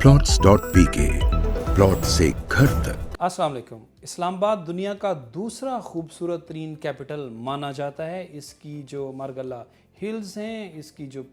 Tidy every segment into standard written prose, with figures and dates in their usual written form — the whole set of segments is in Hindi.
plots.pk प्लॉट से घर तक। अस्सलाम वालेकुम। इस्लामाबाद दुनिया का दूसरा खूबसूरत तरीन कैपिटल माना जाता है। इसकी जो मारगल्ला हिल्स हैं, इसकी जो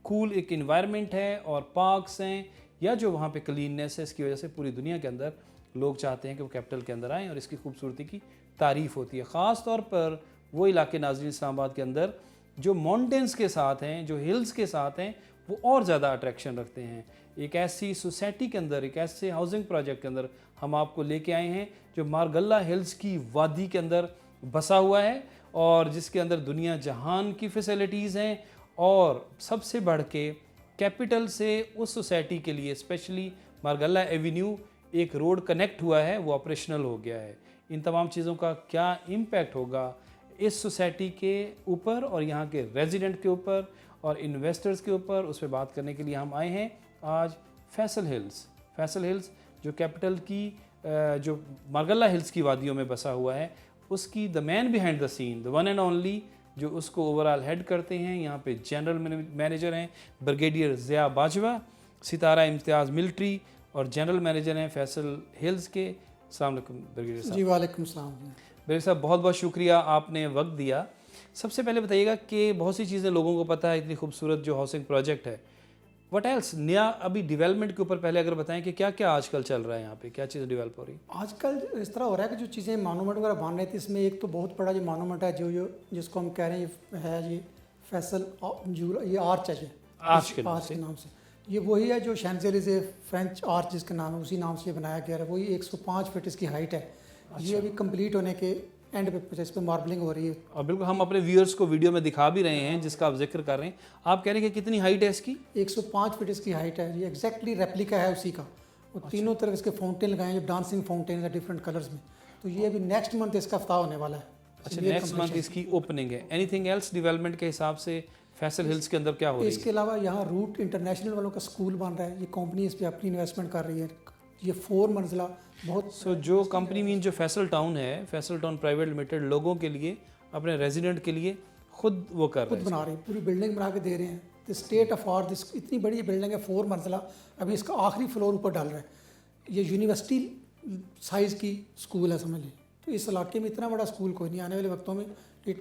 कूल एक इन्वायरमेंट है और पार्क्स हैं, या जो वहाँ पे क्लीननेस है, इसकी वजह से पूरी दुनिया के अंदर लोग चाहते हैं कि वो कैपिटल के अंदर आएँ और इसकी खूबसूरती की तारीफ़ होती है। ख़ास तौर पर वो इलाके नाज़रीन इस्लामाबाद के अंदर जो माउंटेन्स के साथ हैं, जो हिल्स के साथ हैं, वो और ज़्यादा अट्रैक्शन रखते हैं। एक ऐसी सोसाइटी के अंदर, एक ऐसे हाउसिंग प्रोजेक्ट के अंदर हम आपको लेके आए हैं जो मारगल्ला हिल्स की वादी के अंदर बसा हुआ है और जिसके अंदर दुनिया जहान की फैसिलिटीज़ हैं। और सबसे बढ़ के कैपिटल से उस सोसाइटी के लिए स्पेशली मारगल्ला एवेन्यू एक रोड कनेक्ट हुआ है, वो ऑपरेशनल हो गया है। इन तमाम चीज़ों का क्या इम्पैक्ट होगा इस सोसाइटी के ऊपर और यहाँ के रेजिडेंट के ऊपर और इन्वेस्टर्स के ऊपर, उस पर बात करने के लिए हम आए हैं आज फैसल हिल्स जो कैपिटल की जो मारगल्ला हिल्स की वादियों में बसा हुआ है, उसकी the man behind the scene, the one and only, जो उसको ओवरऑल हेड करते हैं। यहाँ पे जनरल मैनेजर हैं ब्रिगेडियर ज़िया बाजवा, सितारा इम्तियाज़ मिलिट्री, और जनरल मैनेजर हैं फैसल हिल्स के। अस्सलाम वालेकुम ब्रिगेडियर साहब। जी वालेकुम सलाम। ब्रिगेडियर साहब, बहुत बहुत शुक्रिया, आपने वक्त दिया। सबसे पहले बताइएगा कि बहुत सी चीज़ें लोगों को पता है, इतनी खूबसूरत जो हाउसिंग प्रोजेक्ट है, व्हाट एल्स नया अभी डेवलपमेंट के ऊपर पहले अगर बताएं कि क्या क्या आजकल चल रहा है यहाँ पे, क्या चीज़ें डेवलप हो रही है आजकल? इस तरह हो रहा है कि जो चीज़ें मानूमेंट वगैरह बन रही थी, इसमें एक तो बहुत बड़ा जो मानूमेंट है जो जिसको हम कह रहे हैं ये फैसल ये आर्च है, आर्च के नाम से ये वही है जो शैंज़ेलिज़े फ्रेंच आर्च जिसका नाम है, उसी नाम से बनाया गया है। वही 105 फीट इसकी हाइट है। ये अभी कंप्लीट होने के एंड पे इस पर मार्बलिंग हो रही है। और बिल्कुल हम अपने व्यूअर्स को वीडियो में दिखा भी रहे हैं जिसका आप जिक्र कर रहे हैं। आप कह रहे हैं कि कितनी हाइट है इसकी? 105 फीट इसकी हाइट है। ये एग्जैक्टली रेप्लिका है उसी का। और तीनों तरफ इसके फाउंटेन लगाए हैं जो डांसिंग फाउंटेन है डिफरेंट कलर्स में। तो ये अभी नेक्स्ट मंथ इसका इफ्ताह होने वाला है। अच्छा, नेक्स्ट मंथ इसकी ओपनिंग है। एनीथिंग एल्स डेवलपमेंट के हिसाब से फैसल हिल्स के अंदर क्या हो रही है? इसके अलावा यहाँ रूट इंटरनेशनल वालों का स्कूल बन रहा है। ये कंपनी इस पर अपनी इन्वेस्टमेंट कर रही है। ये 4 मंजिला बहुत जो कंपनी मीन जो फैसल टाउन है, फैसल टाउन प्राइवेट लिमिटेड, लोगों के लिए, अपने रेजिडेंट के लिए खुद वो कर रहे हैं, बना रही है, पूरी बिल्डिंग बना के दे रहे हैं। स्टेट ऑफ आर्ट, इतनी बड़ी बिल्डिंग है 4 मंजिला। अभी इसका आखिरी फ्लोर ऊपर डाल रहा है। ये यूनिवर्सिटी साइज़ की स्कूल है, समझ लीजिए। तो इस इलाके में इतना बड़ा स्कूल कोई नहीं, आने वाले वक्तों में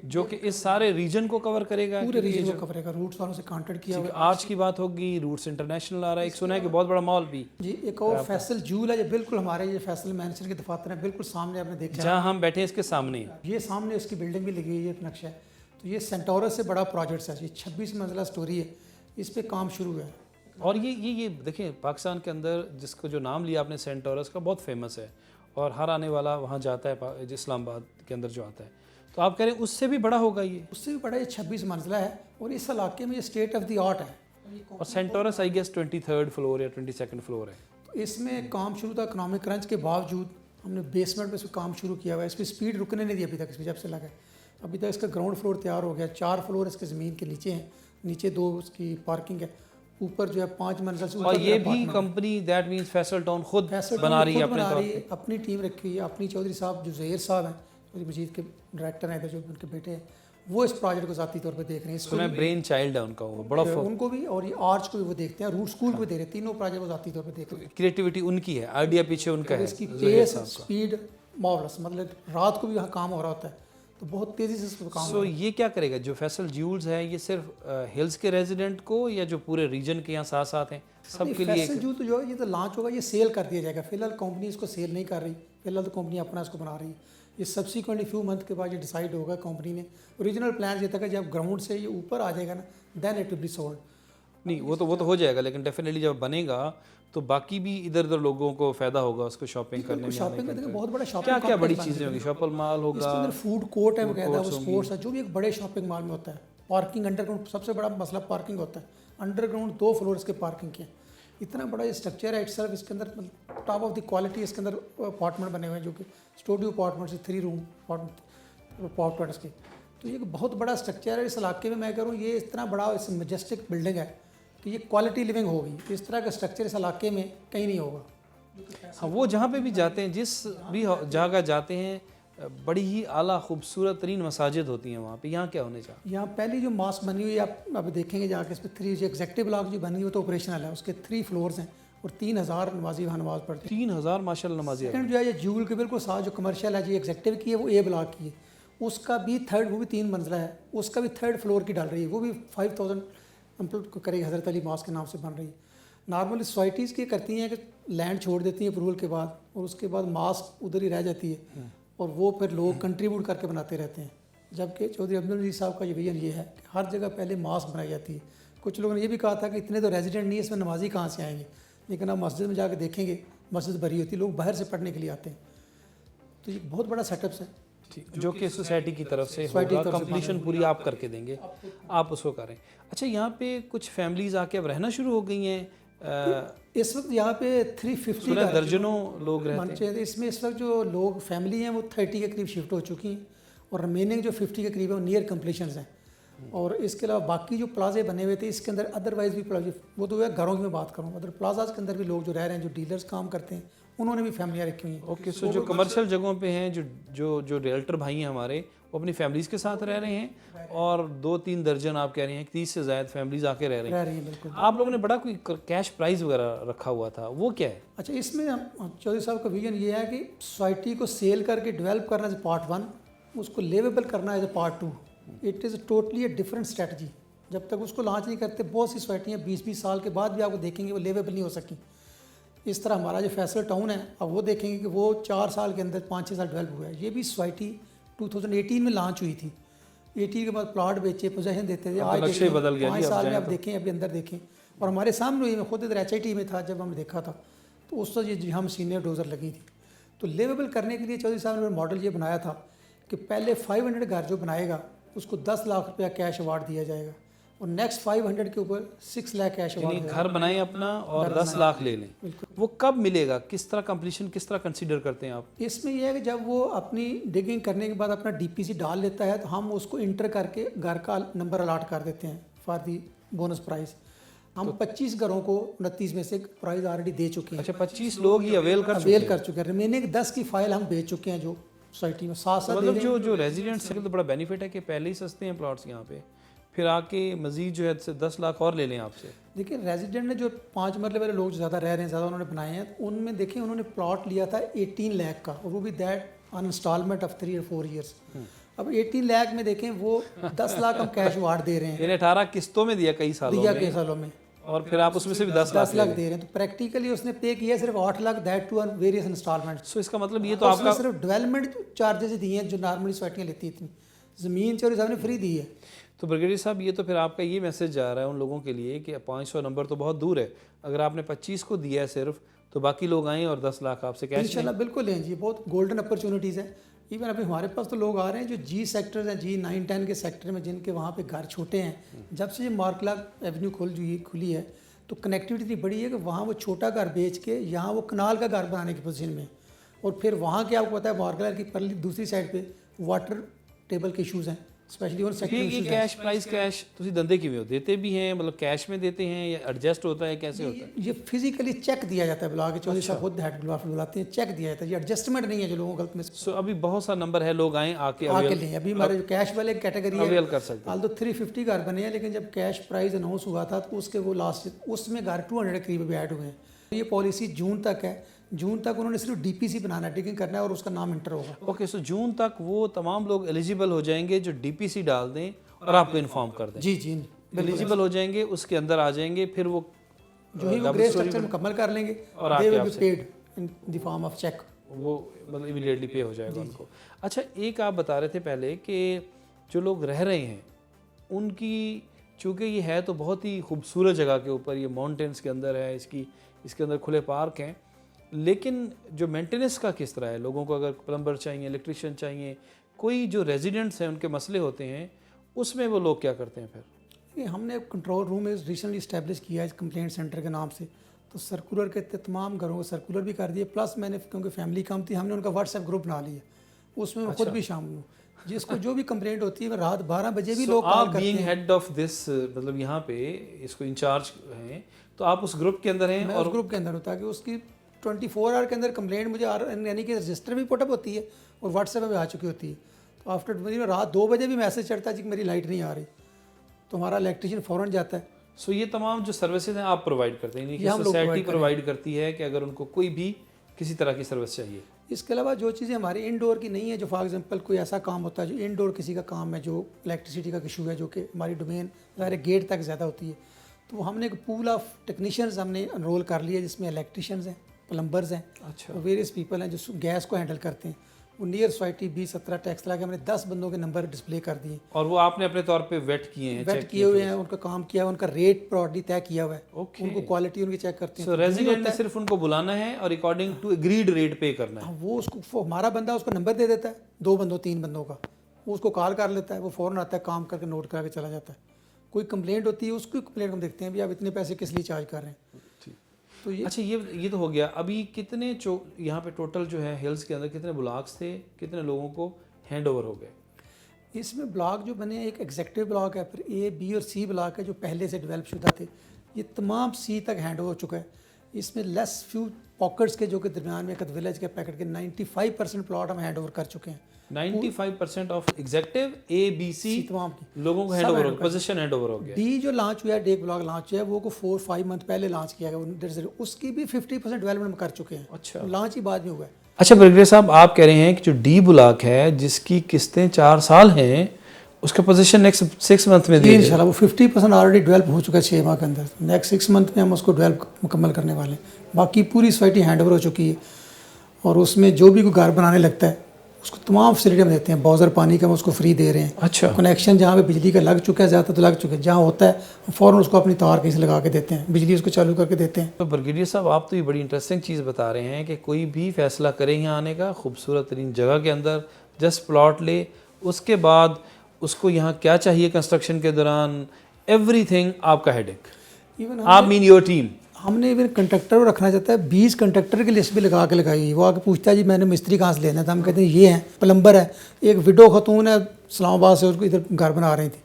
जो कि इस सारे रीजन को कवर करेगा, पूरे रीजन को कवर करेगा। रूट्स वालों से कांटेक्ट किया हुआ है। आज की बात होगी, रूट्स इंटरनेशनल आ रहा है, एक सुना है कि बहुत बड़ा मॉल भी जी। एक और फैसल जूल है, ये बिल्कुल हमारे ये फैसल मैनेजर के दफातर है, बिल्कुल सामने आपने देखा जहाँ हम बैठे हैं इसके सामने। ये सामने उसकी बिल्डिंग भी लगी हुई है, एक नक्शा है। तो ये सेंटोरस से बड़ा प्रोजेक्ट है। ये 26 मंजिला स्टोरी है, इस पर काम शुरू है। और ये देखिए, पाकिस्तान के अंदर जिसको जो नाम लिया आपने सेंटोरस का, बहुत फेमस है और हर आने वाला वहाँ जाता है इस्लामाबाद के अंदर जो आता है। तो आप कह रहे हैं उससे भी बड़ा होगा ये? उससे भी बड़ा। ये 26 मंजिला है और इस इलाके में ये स्टेट ऑफ द आर्ट है। और Centaurus I guess 23rd floor या 22nd फ्लोर है। तो इसमें काम शुरू था, इकोनॉमिक क्रंच के बावजूद हमने बेसमेंट में काम शुरू किया हुआ है। इस पर स्पीड रुकने नहीं दी अभी तक, इसमें जब से लगा है। अभी तक इसका ग्राउंड फ्लोर तैयार हो गया। 4 फ्लोर इसके ज़मीन के नीचे हैं, नीचे 2 उसकी पार्किंग है, ऊपर जो है 5 मंजिल से। और ये भी company that means Faisal town खुद बना रही है अपने तौर पे, अपनी टीम रखी हुई है। अपनी चौधरी साहब जो ज़हीर साहब हैं, चौधरी मजीद के डायरेक्टर हैं इधर, जो उनके बेटे हैं, वो इस प्रोजेक्ट को ज़ाती तौर पे देख रहे हैं। इसको ब्रेन चाइल्ड है उनका, वो बड़ा उनको भी, और ये आर्च को भी वो देखते हैं, रूट स्कूल को भी दे रहे हैं। तीनों प्रोजेक्ट को ज़ाती तौर पे देख रहे हैं। क्रिएटिविटी उनकी है, आइडिया पीछे उनका है। इसकी पेस, स्पीड मार्वलस, मतलब रात को भी यहाँ काम हो रहा होता है तो बहुत तेज़ी से इसको काम। सो ये क्या करेगा जो फैसल ज्यूल्स है, ये सिर्फ हिल्स के रेजिडेंट को या जो पूरे रीजन के यहाँ साथ साथ हैं सबके लिए? फैसल ज्यूल तो जो ये तो लॉन्च होगा, ये सेल कर दिया जाएगा। फिलहाल कंपनी इसको सेल नहीं कर रही, फिलहाल तो कंपनी अपना इसको बना रही है। ये सब्सिक्वेंटली फ्यू मंथ के बाद ये डिसाइड होगा कंपनी ने। ओरिजिनल प्लान ये था कि जब ग्राउंड से ये ऊपर आ जाएगा ना, then it will be sold. नहीं, वो तो हो जाएगा, लेकिन डेफिनेटली जब बनेगा तो बाकी भी इधर उधर लोगों को फायदा होगा उसको शॉपिंग करने में। शॉपिंग करने में बहुत बड़ा शॉपिंग, क्या क्या बड़ी चीज़ें होंगी? शॉपिंग मॉल होगा, इसके अंदर फूड कोर्ट है बकायदा, वो स्पोर्ट्स है, जो भी एक बड़े शॉपिंग मॉल में होता है। पार्किंग अंडरग्राउंड, सबसे बड़ा मसला पार्किंग होता है। अंडरग्राउंड 2 फ्लोर इसके पार्किंग के। इतना बड़ा ये स्ट्रक्चर है इटसेल्फ। इसके अंदर टॉप ऑफ द क्वालिटी इसके अंदर अपार्टमेंट बने हुए हैं, जो कि स्टूडियो अपार्टमेंट से 3 रूम अपार्टमेंट्स के। तो ये बहुत बड़ा स्ट्रक्चर है इस इलाके में। मैं कह रहा हूँ ये इतना बड़ा इस मजेस्टिक बिल्डिंग है कि ये क्वालिटी लिविंग होगी। तो इस तरह का स्ट्रक्चर इस इलाके में कहीं नहीं होगा। हाँ, वो जहाँ पे भी जाते हैं, जिस भी जगह जाते हैं, बड़ी ही आला खूबसूरत तरीन मसाजिद होती हैं वहाँ पे। यहाँ क्या होने चाहिए? यहाँ पहली जो मॉस्क बनी हुई है, आप अभी देखेंगे जाके, इस पर 3 जो एग्जेक्टिव ब्लॉक जो बनी हुई है तो ऑपरेशनल है। उसके 3 फ्लोर्स हैं और 3000 नमाजी वहाँ नमाज़ पढ़ते हैं। 3000 माशाल्लाह नमाजी। सेकंड जो है ये जूल के बिल्कुल साथ जो कमर्शियल है, जो एग्जेक्टिव की है वो ए ब्लॉक की है, उसका भी थर्ड, वो भी 3 मंजिला है, उसका भी थर्ड फ्लोर की डाल रही है, वो भी 5000 एम्प्लॉय करेगी, हज़रत अली मॉस्क के नाम से बन रही है। नॉर्मली सोसाइटीज़ की करती हैं कि लैंड छोड़ देती हैं अप्रूवल के बाद, और उसके बाद मास्क उधर ही रह जाती है और वो फिर लोग कंट्रीब्यूट करके बनाते रहते हैं। जबकि चौधरी अब्दुल अजीज साहब का ये विजन ये है कि हर जगह पहले मास्क बनाई जाती है। कुछ लोगों ने ये भी कहा था कि इतने तो रेजिडेंट नहीं है, इसमें नमाजी कहाँ से आएंगे, लेकिन आप मस्जिद में जाकर देखेंगे मस्जिद भरी होती है, लोग बाहर से पढ़ने के लिए आते हैं। तो ये बहुत बड़ा सेटअप है जो कि सोसाइटी की तरफ से होगा, कंप्लीशन पूरी आप करके देंगे, आप उसको करें। अच्छा, यहाँ पे कुछ फैमिलीज आके अब रहना शुरू हो गई हैं। इस वक्त यहाँ पे 350 दर्जनों लोग रहते हैं इसमें। इस वक्त जो लोग फैमिली हैं वो 30 के करीब शिफ्ट हो चुकी हैं, और रिमेनिंग जो 50 के करीब है वो नियर कम्प्लीशन हैं। और इसके अलावा बाकी जो प्लाजे बने हुए थे इसके अंदर अदरवाइज भी प्लाजे, वो तो घरों की मैं बात करूँ, अदर प्लाजाज के अंदर भी लोग जो रह रहे हैं, जो डीलर्स काम करते हैं, उन्होंने भी फैमिलियाँ रखी हुई हैं। ओके, सो जो कमर्शियल जगहों पे हैं, जो रियल्टर भाई हैं हमारे, वो अपनी फैमिलीज़ के साथ रह रहे हैं, और 2-3 दर्जन आप कह रहे हैं 30 से ज़्यादा फैमिलीज आके रह रही हैं। बिल्कुल। आप लोगों ने बड़ा कोई कैश प्राइज़ वगैरह रखा हुआ था, वो क्या है? अच्छा, इसमें चौधरी साहब का विजन ये है कि सोसाइटी को सेल करके डेवलप करना एज पार्ट 1, उसको लेवेबल करना as part 2। It is totally a different strategy. जब तक उसको लॉन्च नहीं करते, बहुत सी सोसाइटियाँ 20-20 साल के बाद भी आपको देखेंगे वो लेवेबल नहीं हो सकी। इस तरह हमारा जो फैसल टाउन है, अब वो देखेंगे कि वो 4 साल के अंदर 5-6 साल डेवलप हुआ है। ये भी सोसाइटी 2018 में लॉन्च हुई थी। 18 के बाद प्लॉट बेचे, पोजेशन देते थे, आज बदल गया 5 साल में आप देखें, अभी अंदर देखें, और हमारे सामने हुई, मैं खुद इधर HIT में था जब हमने देखा था, तो उस वक्त ये हम सीनियर डोजर लगी थी। तो लेवेबल करने के लिए चौधरी साहब ने मॉडल ये बनाया था कि पहले 500 घर जो बनाएगा उसको 10 लाख रुपया कैश अवार्ड दिया जाएगा, और नेक्स्ट 500 के ऊपर 6 लाख कैश अवार्ड। घर बनाएं अपना और 10 लाख ले लें। वो कब मिलेगा, किस तरह कंप्लीशन किस तरह कंसीडर करते हैं आप? इसमें यह है कि जब वो अपनी डिगिंग करने के बाद अपना DPC डाल लेता है, तो हम उसको इंटर करके घर का नंबर अलाट कर देते हैं फॉर दी बोनस प्राइस। हम 25 घरों को 29 में से प्राइस ऑलरेडी दे चुके हैं। अच्छा, 25 लोग ही अवेल कर चुके हैं। रिमेनिंग 10 की फाइल हम भेज चुके हैं जो सोसाइटी में। साथ मतलब जो रेजिडेंट्स हैं, तो बड़ा बेनिफिट है कि पहले ही सस्ते हैं प्लॉट्स यहाँ पे, फिर आके मजीद जो है 10 लाख और ले लें आपसे। देखिए, रेजिडेंट ने जो 5 मरले वाले लोग ज़्यादा रह रहे हैं, ज़्यादा उन्होंने बनाए हैं, उनमें देखें उन्होंने प्लॉट लिया था 18 लाख का, और वो भी दैट ऑन इंस्टॉलमेंट ऑफ 3 और 4 ईयर्स। अब 18 लाख में देखें वो 10 लाख हम कैश अवार्ड दे रहे हैं। 18 किस्तों में दिया कई सालों में, और फिर आप उसमें से भी 10 लाख दे रहे हैं। तो प्रैक्टिकली उसने पे किया सिर्फ 8 lakh, that too on various instalment. So इसका मतलब ये तो आपका सिर्फ डेवलपमेंट चार्जेस दिए हैं जो नॉर्मली सोसाइटियाँ लेती इतनी, ज़मीन चौधरी साहब ने फ्री दी है। तो ब्रिगेडियर साहब, ये तो फिर आपका ये मैसेज जा रहा है उन लोगों के लिए कि 500 नंबर तो बहुत दूर है, अगर आपने 25 को दिया है सिर्फ, तो बाकी लोग आएँ और 10 लाख आपसे कैश इंशाल्लाह बिल्कुल लें जी। बहुत गोल्डन अपॉर्चुनिटीज़ हैं। इवन अभी हमारे पास तो लोग आ रहे हैं जो G सेक्टर्स हैं, G9-10 के सेक्टर में, जिनके वहाँ पे घर छोटे हैं। जब से ये मार्कला एवेन्यू खुली है, तो कनेक्टिविटी इतनी बड़ी है कि वहाँ वो छोटा घर बेच के यहाँ वो कनाल का घर बनाने की पोजीशन में, और फिर वहाँ के आपको पता है मार्कला की परली दूसरी साइड पे वाटर टेबल के इशूज़ हैं, स्पेशली और सेक्टर ये कैश प्राइस कैश तुसी धंधे किवें हो देते भी हैं, मतलब कैश में देते हैं या एडजस्ट होता है, कैसे होता है? ये फिजिकली चेक दिया जाता है, बुला के चौधरी साहब खुद हेड बुलाते हैं, चेक दिया जाता है। ये एडजस्टमेंट नहीं है जो लोगों को गलत में। सो अभी बहुत सा नंबर है, लोग आए आके लें। अभी हमारे जो कैश वाले कैटेगरी है अवेल कर सकते हैं। हाल तो 350 घर बने हैं, लेकिन जब कैश प्राइस अनाउंस हुआ था तो उसके वो लास्ट उसमें घर 200 के करीब भी ऐड हुए हैं। ये पॉलिसी जून तक है। जून तक उन्होंने सिर्फ DPC बनाना है, डिगिंग करना है, और उसका नाम इंटर होगा। ओके, सो जून तक वो तमाम लोग एलिजिबल हो जाएंगे जो DPC डाल दें और आपको इन्फॉर्म कर दें। जी एलिजिबल हो जाएंगे, उसके अंदर आ जाएंगे, फिर वो जो ही वो ग्रे स्ट्रक्चर मुकम्मल कर लेंगे और they will be paid in the form of cheque, वो मतलब इमीडिएटली पे हो जाएगा उनको। अच्छा, एक आप बता रहे थे पहले कि जो लोग रह रहे हैं उनकी, चूँकि ये है तो बहुत ही खूबसूरत जगह के ऊपर, ये माउंटेन्स के अंदर है, इसके अंदर खुले पार्क हैं, लेकिन जो मेंटेनेंस का किस तरह है? लोगों को अगर प्लम्बर चाहिए, इलेक्ट्रिशियन चाहिए, कोई जो रेजिडेंट्स हैं उनके मसले होते हैं, उसमें वो लोग क्या करते हैं फिर? ये हमने कंट्रोल रूम रिसेंटली इस्टेब्लिश किया है कंप्लेंट सेंटर के नाम से, तो सर्कुलर के तमाम घरों को सर्कुलर भी कर दिए, प्लस मैंने क्योंकि फैमिली कम थी, हमने उनका व्हाट्सएप ग्रुप बना लिया, उसमें मैं खुद भी शामिल हूँ। जिसको जो भी कंप्लेंट होती है रात 12 बजे भी लोग कॉल करते हैं। हेड ऑफ दिस, मतलब यहाँ पे इसको इंचार्ज हैं, तो आप उस ग्रुप के अंदर हैं? मैं उस ग्रुप के अंदर हूँ, ताकि उसकी 24 आवर के अंदर कंप्लेंट मुझे यानी कि रजिस्टर भी पुटअप होती है और व्हाट्सएप में भी आ चुकी होती है। तो आफ्टर रात 2 बजे भी मैसेज चढ़ता है कि मेरी लाइट नहीं आ रही, तो हमारा इलेक्ट्रीशियन फ़ौरन जाता है, सो ये तमाम जो सर्विसेज हैं आप प्रोवाइड करते हैं, यानी ये हम कि लोग सोसाइटी provide प्रोवाइड करती है कि अगर उनको कोई भी किसी तरह की सर्विस चाहिए। इसके अलावा जो चीज़ें हमारी इनडोर की नहीं है, जो फॉर एग्जांपल कोई ऐसा काम होता है जो इनडोर किसी का काम है, जो इलेक्ट्रिसिटी का इशू है, जो कि हमारी डोमेन ज़ाहिर गेट तक ज़्यादा होती है, तो हमने एक पूल ऑफ टेक्नीशियंस हमने एनरोल कर लिया, जिसमें इलेक्ट्रिशियंस हैं, प्लम्बर्स हैं, अच्छा। और वेरियस पीपल हैं जो गैस को हैंडल करते हैं। वो नियर सोसाइटी 20-17 टैक्स लगा के हमने 10 बंदों के नंबर डिस्प्ले कर दिए, और वो आपने अपने तौर पे वेट किए हैं, वेट किए हुए हैं, उनका काम किया हुआ, उनका रेट प्रॉडली तय किया हुआ है, ओके। उनको क्वालिटी उनकी चेक करते हैं। सो रेजिडेंट ने सिर्फ उनको बुलाना है और अकॉर्डिंग टू एग्रीड रेट पे करना है। हाँ, वो उसको हमारा बंदा उसको नंबर दे देता है, 2 बंदों 3 बंदों का, वो उसको कॉल कर लेता है, वो फ़ौरन आता है, काम करके नोट करा के चला जाता है। कोई कंप्लेंट होती है, उसकी कंप्लेंट हम देखते हैं भी आप इतने पैसे किस लिए चार्ज कर रहे हैं। तो ये अच्छा, ये तो हो गया। अभी कितने यहाँ पे टोटल जो है हिल्स के अंदर कितने ब्लॉक्स थे, कितने लोगों को हैंड ओवर हो गए? इसमें ब्लॉक जो बने हैं, एक एग्जेक्टिव ब्लॉक है, फिर ए बी और सी ब्लॉक है जो पहले से डेवलप शुदा थे, ये तमाम सी तक हैंड ओवर हो चुका है। इसमें लेस फ्यू पॉकेट्स के जो कि दरमियान में एक विलेज के पैकेट के 95% प्लॉट हम हैंड ओवर कर चुके हैं। 95% of executive A B C तमाम की लोगों को hand over, position hand over हो गया। डी जो लॉन्च हुआ है, डेक ब्लॉक लॉन्च हुआ है, वो को 4-5 मंथ पहले लॉन्च किया गया, उसकी भी 50% डेवलपमेंट हम कर चुके हैं। अच्छा। लॉन्च ही बाद में हुआ है। अच्छा ब्रिगेडियर साहब, आप कह रहे हैं कि जो डी ब्लॉक है जिसकी किस्तें 4 साल हैं, उसका पोजीशन नेक्स्ट 6 मंथ में जी इंशाल्लाह वो 50% ऑलरेडी डेवलप हो चुका है 6 माह के अंदर। नेक्स्ट 6 मंथ में हम उसको डेवलप मुकम्मल करने वाले हैं। बाकी पूरी सोसाइटी हैंड ओवर हो चुकी है, और उसमें जो भी कोई घर बनाने लगता है उसको तमाम फैसिलिटी हम देते हैं। बॉजर पानी का हम उसको फ्री दे रहे हैं। अच्छा। कनेक्शन जहाँ पे बिजली का लग चुका है, ज़्यादा तो लग चुका है, जहाँ होता है फ़ौरन उसको अपनी तार कहीं से लगा के देते हैं, बिजली उसको चालू करके देते हैं। तो ब्रिगेडियर साहब, आप तो ये बड़ी इंटरेस्टिंग चीज़ बता रहे हैं कि कोई भी फैसला करे यहाँ आने का, खूबसूरत तरीन जगह के अंदर जस्ट प्लॉट ले, उसके बाद उसको यहाँ क्या चाहिए कंस्ट्रक्शन के दौरान, एवरीथिंग आपका हेडेक। इवन आप मीन योर टीम। हमने इवन कंट्रैक्टर को रखना चाहता है, 20 कंट्रैक्टर की लिस्ट भी लगा के लगाई। वो आके पूछता है जी मैंने मिस्त्री कहाँ से लेना था, हम कहते हैं ये हैं, प्लम्बर है। एक विडो खतून है इस्लामाबाद से, उसको इधर घर बना रही थी,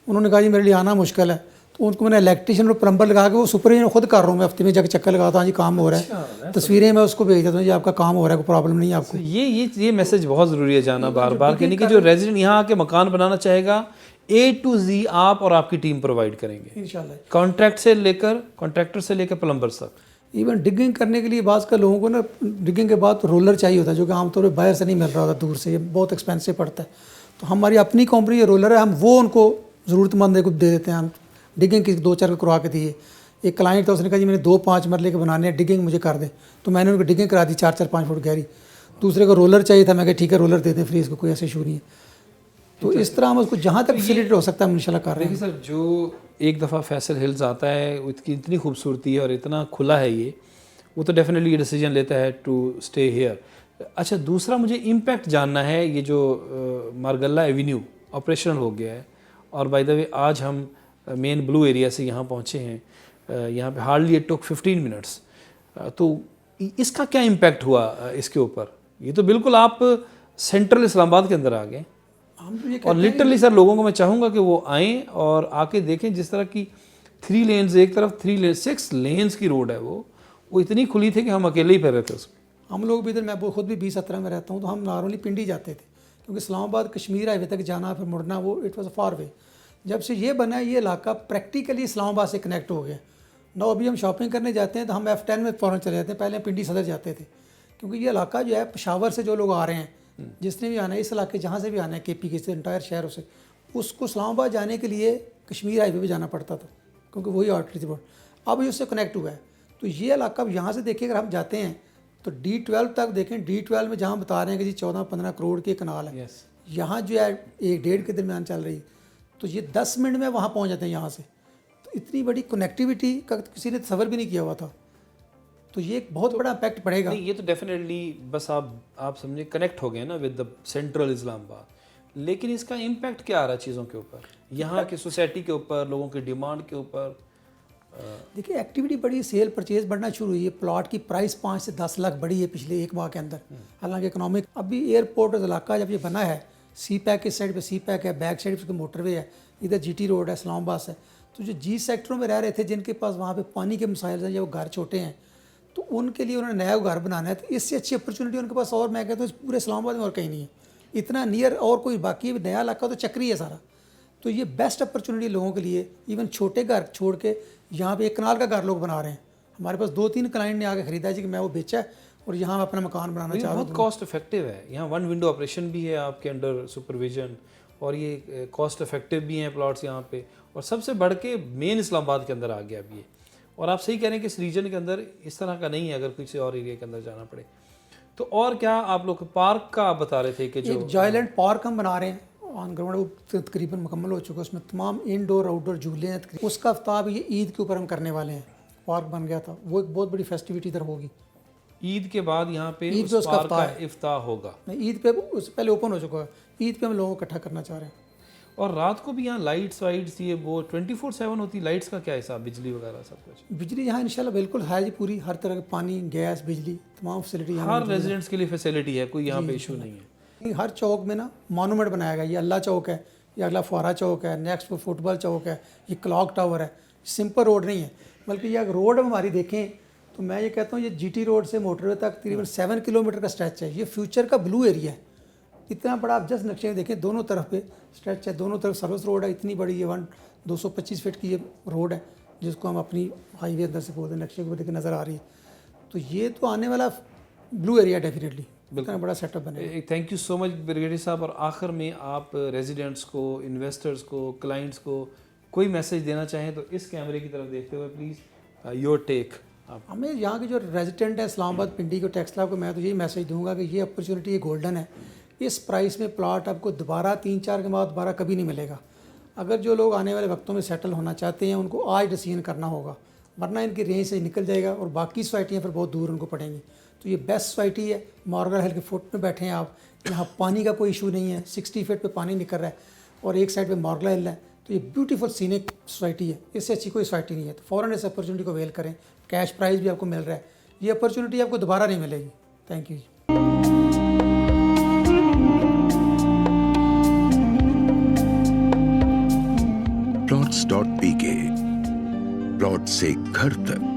उन्होंने कहा जी मेरे लिए आना मुश्किल है, तो उनको मैंने इलेक्ट्रिशियन और प्लम्बर लगा के वो सुपरविजन खुद कर रहा हूँ मैं, हफ्ते में जाकर चक्कर लगाता हूँ जी काम हो रहा है, तस्वीरें मैं उसको भेज देता हूँ जी आपका काम हो रहा है, कोई प्रॉब्लम नहीं है आपको। ये मैसेज बहुत ज़रूरी है जाना बार बार, यानी कि जो रेजिडेंट यहाँ आके मकान बनाना चाहेगा, A to Z आप और आपकी टीम प्रोवाइड करेंगे इंशाल्लाह। कॉन्ट्रैक्टर से लेकर प्लम्बर तक। इवन डिगिंग करने के लिए बाज़ का लोगों को ना डिगिंग के बाद रोलर चाहिए होता है, जो कि आमतौर पर बाहर से नहीं मिल रहा होता, दूर से, ये बहुत एक्सपेंसिव पड़ता है। तो हमारी अपनी कंपनी ये रोलर है, हम वो उनको ज़रूरतमंद को दे देते हैं। हम डिगिंग की 2-4 करवा के दिए। एक क्लाइंट था, उसने कहा जी मैंने 2-5 मरले के बनाने हैं, डिगिंग मुझे कर दें, तो मैंने उनको डिगिंग करा दी 4-4-5 फुट गहरी। दूसरे को रोलर चाहिए था, मैं कहा ठीक है रोलर दे दें फ्री, इसको कोई ऐसा इशू नहीं है। तो इस तरह हम उसको जहाँ तक फैसिलिटेट हो सकता है हम इंशाल्लाह कर रहे हैं। देखिए सर, जो एक दफ़ा फैसल हिल्स आता है, उसकी इतनी खूबसूरती है और इतना खुला है ये, वो तो डेफिनेटली ये डिसीजन लेता है टू स्टे हेयर। अच्छा, दूसरा मुझे इम्पैक्ट जानना है, ये जो मारगल्ला एवेन्यू ऑपरेशनल हो गया है, और बाय द वे आज हम मेन ब्लू एरिया से यहाँ पहुँचे हैं, यहाँ पे हार्डली इट टुक 15 मिनट्स, तो इसका क्या इम्पैक्ट हुआ इसके ऊपर? ये तो बिल्कुल आप सेंट्रल इस्लामाबाद के अंदर आ गए, हम तो ये और लिटरली सर लोगों को मैं चाहूँगा कि वो आएँ और आके देखें जिस तरह की 3 लेन्स एक तरफ, 3 लेन 6 लेन्स की रोड है, वो इतनी खुली थी कि हम अकेले ही पैर थे उसमें। हम लोग भी इधर, मैं खुद भी 2017 में रहता हूँ, तो हम नॉर्मली पिंडी जाते थे, क्योंकि इस्लामाबाद कश्मीर हाईवे तक जाना फिर मुड़ना, वो इट वॉज अ फार वे। जब से ये बना है, ये इलाका प्रैक्टिकली इस्लामाबाद से कनेक्ट हो गया। ना अभी हम शॉपिंग करने जाते हैं तो हम F10 में फ़ौरन चले जाते हैं, पहले हम पिंडी सदर जाते थे, क्योंकि ये इलाका जो है पेशावर से जो लोग आ रहे हैं, जिसने भी आना है इस इलाके, जहाँ से भी आना है KP के इंटायर शहरों से, उसको इस्लामाबाद जाने के लिए कश्मीर हाईवे पे जाना पड़ता था, क्योंकि वही आर्टरी थी। अब ये उससे कनेक्ट हुआ है, तो ये इलाका अब यहाँ से देखिए, अगर हम जाते हैं तो D12 तक देखें, D12 में जहाँ बता रहे हैं कि जी 14-15 करोड़ की कनाल है, यहाँ जो है 1-1.5 के दरमियान चल रही है, तो ये 10 मिनट में वहाँ पहुँच जाते हैं यहाँ से। तो इतनी बड़ी कनेक्टिविटी का किसी ने तसव्वुर भी नहीं किया हुआ था, तो ये एक बहुत बड़ा इम्पैक्ट पड़ेगा। नहीं, ये तो डेफिनेटली बस आप समझे कनेक्ट हो गए ना विद द सेंट्रल इस्लामाबाद, लेकिन इसका इम्पैक्ट क्या आ रहा है चीज़ों के ऊपर, यहाँ की सोसाइटी के ऊपर, लोगों की डिमांड के ऊपर? देखिए एक्टिविटी बढ़ी, सेल परचेज बढ़ना शुरू हुई है, प्लॉट की प्राइस 5 से 10 लाख बढ़ी है पिछले 1 माह के अंदर। हालांकि इकोनॉमिक, अभी एयरपोर्ट इलाका जब ये बना है, सी पैक इस साइड पे सी पैक है, बैक साइड पे मोटरवे है, इधर GT रोड है, इस्लामाबाद है, तो जो G सेक्टरों में रह रहे थे, जिनके पास वहाँ पे पानी के मसाइल हैं या वो घर छोटे हैं, तो उनके लिए उन्होंने नया घर बनाना है, तो इससे अच्छी अपॉर्चुनिटी उनके पास और मैं कहता हूँ पूरे इस्लामाबाद में और कहीं नहीं है, इतना नियर और कोई बाकी नया इलाका तो चक्री है सारा। तो ये बेस्ट अपॉर्चुनिटी लोगों के लिए, इवन छोटे घर छोड़ के यहाँ पे 1 कनाल का घर लोग बना रहे हैं। हमारे पास 2-3 क्लाइंट ने आके खरीदा जी कि मैं वो बेचा है और यहाँ अपना मकान बनाना ये चाह रहा हूँ। बहुत कॉस्ट इफेक्टिव है। यहाँ 1 विंडो ऑपरेशन भी है आपके अंडर सुपरविजन, और ये कॉस्ट इफेक्टिव भी हैं प्लॉट्स यहाँ पे, और सबसे बढ़ के मेन इस्लामाबाद के अंदर आ गया अब ये। और आप सही कह रहे हैं कि इस रीजन के अंदर इस तरह का नहीं है, अगर किसी और एरिया के अंदर जाना पड़े तो। और क्या आप लोग पार्क का आप बता रहे थे कि जो एक जॉयलैंड पार्क हम बना रहे हैं ऑन ग्राउंड, वो तकरीबन मुकम्मल हो चुका है। उसमें तमाम इंडोर आउटडोर झूले हैं। उसका अफ्ताह ये ईद के ऊपर हम करने वाले हैं। पार्क बन गया था, वो एक बहुत बड़ी फेस्टिविटी इधर होगी। ईद के बाद यहाँ पे ईद उस पे उसका पार्क का इफ्ताह है। इफ्ताह होगा। नहीं, ईद पे उससे पहले ओपन हो चुका है। ईद पे हम लोगों को इकट्ठा करना चाह रहे हैं। और रात को भी यहाँ लाइट्स वाइट्स ये वो 24/7 होती, लाइट्स का क्या हिसाब, बिजली वगैरह सब कुछ? बिजली यहाँ इंशाल्लाह बिल्कुल है जी, पूरी हर तरह के पानी, गैस, बिजली, तमाम फैसिलिटी हर रेजिडेंट्स के लिए फैसिलिटी है, कोई यहाँ पे इशू नहीं है। हर चौक में ना मॉन्यूमेंट बनाया गया। ये अल्लाह चौक है, ये अगला फुहारा चौक है, नेक्स्ट पे फुटबॉल चौक है, ये क्लॉक टावर है। सिंपल रोड नहीं है, बल्कि ये रोड हमारी देखें तो मैं ये कहता हूँ ये जीटी रोड से मोटरवे तक तकरीबन 7 किलोमीटर का स्ट्रेच है। ये फ्यूचर का ब्लू एरिया है। इतना बड़ा, आप जस्ट नक्शे में देखें, दोनों तरफ पे स्ट्रेच है, दोनों तरफ सर्विस रोड है। इतनी बड़ी ये 225 फीट की ये रोड है, जिसको हम अपनी हाईवे अंदर से बोलते हैं, नक्शे को देख नज़र आ रही है। तो ये तो आने वाला ब्लू एरिया डेफिनेटली, इतना बड़ा सेटअप बनेगा। Thank you so much brigadier साहब। और आखिर में आप रेजिडेंट्स को, इन्वेस्टर्स को, क्लाइंट्स को कोई मैसेज देना चाहें तो इस कैमरे की तरफ देखते हुए प्लीज़ योर टेक। हमें यहाँ के जो रेजिडेंट है इस्लामाबाद पिंडी को, टैक्स लैब को, मैं तो यही मैसेज दूंगा कि ये अपॉर्चुनिटी ये गोल्डन है। इस प्राइस में प्लॉट आपको दोबारा 3-4 के बाद दोबारा कभी नहीं मिलेगा। अगर जो लोग आने वाले वक्तों में सेटल होना चाहते हैं उनको आज डिसीजन करना होगा, वरना इनकी रेंज से निकल जाएगा और बाकी सोसाइटियाँ फिर बहुत दूर उनको पड़ेंगी। तो ये बेस्ट सोसाइटी है। मॉर्गन हिल के फुट में बैठे हैं आप, यहाँ पानी का कोई इशू नहीं है, 60 फीट पे पानी निकल रहा है और एक साइड पे मॉर्गन हिल है। तो ये ब्यूटीफुल सीनिक सोसाइटी है, इससे अच्छी कोई सोसाइटी नहीं है। तो फ़ौरन इस अपॉर्चुनिटी को वेल करें। कैश प्राइस भी आपको मिल रहा है, ये अपॉर्चुनिटी आपको दोबारा नहीं मिलेगी। Thank you. Plots.pk, प्लॉट से घर तक।